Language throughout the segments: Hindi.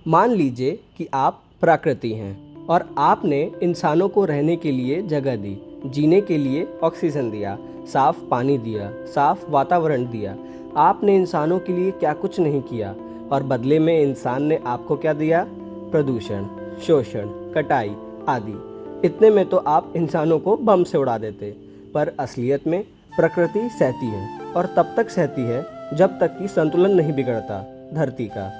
मान लीजिए कि आप प्रकृति हैं और आपने इंसानों को रहने के लिए जगह दी, जीने के लिए ऑक्सीजन दिया, साफ पानी दिया, साफ वातावरण दिया। आपने इंसानों के लिए क्या कुछ नहीं किया और बदले में इंसान ने आपको क्या दिया? प्रदूषण, शोषण, कटाई आदि। इतने में तो आप इंसानों को बम से उड़ा देते, पर असलियत में प्रकृति सहती है और तब तक सहती है जब तक कि संतुलन नहीं बिगड़ता धरती का।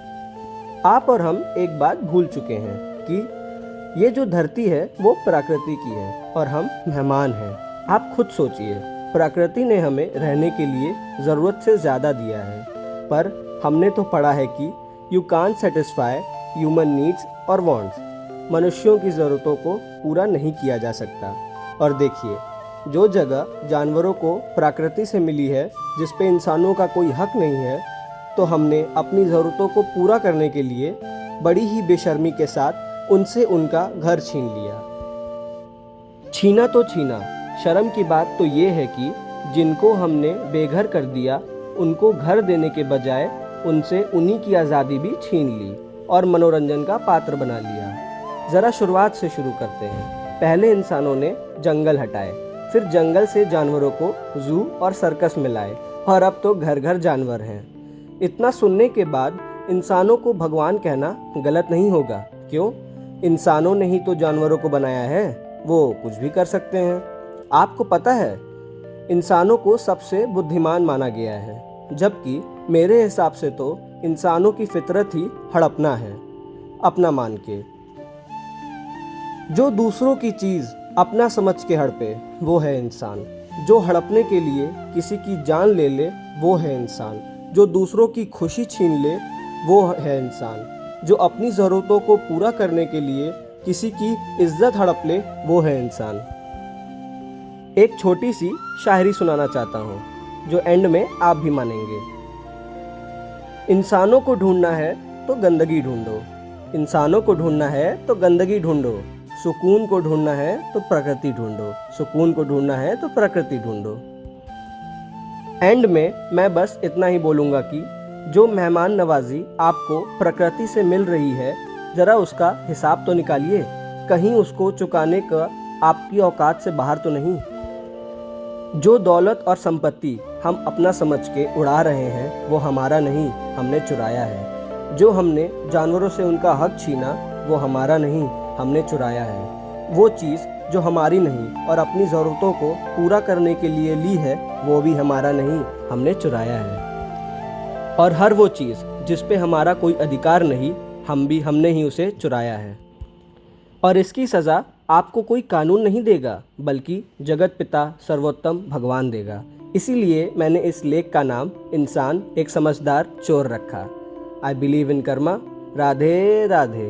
आप और हम एक बात भूल चुके हैं कि ये जो धरती है वो प्रकृति की है और हम मेहमान हैं। आप खुद सोचिए, प्रकृति ने हमें रहने के लिए ज़रूरत से ज़्यादा दिया है, पर हमने तो पढ़ा है कि you can't satisfy human needs और वांट्स। मनुष्यों की ज़रूरतों को पूरा नहीं किया जा सकता। और देखिए, जो जगह जानवरों को प्रकृति से मिली है, जिस पे इंसानों का कोई हक नहीं है, तो हमने अपनी ज़रूरतों को पूरा करने के लिए बड़ी ही बेशर्मी के साथ उनसे उनका घर छीन लिया। छीना तो छीना, शर्म की बात तो ये है कि जिनको हमने बेघर कर दिया, उनको घर देने के बजाय उनसे उन्हीं की आज़ादी भी छीन ली और मनोरंजन का पात्र बना लिया। ज़रा शुरुआत से शुरू करते हैं। पहले इंसानों ने जंगल हटाए, फिर जंगल से जानवरों को जू और सर्कस में लाए और अब तो घर घर जानवर हैं। इतना सुनने के बाद इंसानों को भगवान कहना गलत नहीं होगा। क्यों? इंसानों ने ही तो जानवरों को बनाया है, वो कुछ भी कर सकते हैं। आपको पता है, इंसानों को सबसे बुद्धिमान माना गया है, जबकि मेरे हिसाब से तो इंसानों की फितरत ही हड़पना है, अपना मान के। जो दूसरों की चीज़ अपना समझ के हड़पे, वो है इंसान। जो हड़पने के लिए किसी की जान ले ले, वो है इंसान। जो दूसरों की खुशी छीन ले, वो है इंसान। जो अपनी ज़रूरतों को पूरा करने के लिए किसी की इज्जत हड़प ले, वो है इंसान। एक छोटी सी शायरी सुनाना चाहता हूँ, जो एंड में आप भी मानेंगे। इंसानों को ढूंढना है तो गंदगी ढूंढो, इंसानों को ढूंढना है तो गंदगी ढूंढो। सुकून को ढूंढना है तो प्रकृति ढूंढो, सुकून को ढूंढना है तो प्रकृति ढूंढो। एंड में मैं बस इतना ही बोलूँगा कि जो मेहमान नवाजी आपको प्रकृति से मिल रही है, ज़रा उसका हिसाब तो निकालिए। कहीं उसको चुकाने का आपकी औकात से बाहर तो नहीं। जो दौलत और संपत्ति हम अपना समझ के उड़ा रहे हैं, वो हमारा नहीं, हमने चुराया है। जो हमने जानवरों से उनका हक छीना, वो हमारा नहीं, हमने चुराया है। वो चीज़ जो हमारी नहीं और अपनी ज़रूरतों को पूरा करने के लिए ली है, वो भी हमारा नहीं, हमने चुराया है। और हर वो चीज़ जिस पे हमारा कोई अधिकार नहीं, हमने ही उसे चुराया है। और इसकी सज़ा आपको कोई कानून नहीं देगा, बल्कि जगत पिता सर्वोत्तम भगवान देगा। इसीलिए मैंने इस लेख का नाम इंसान एक समझदार चोर रखा। I believe in Karma. Radhe Radhe.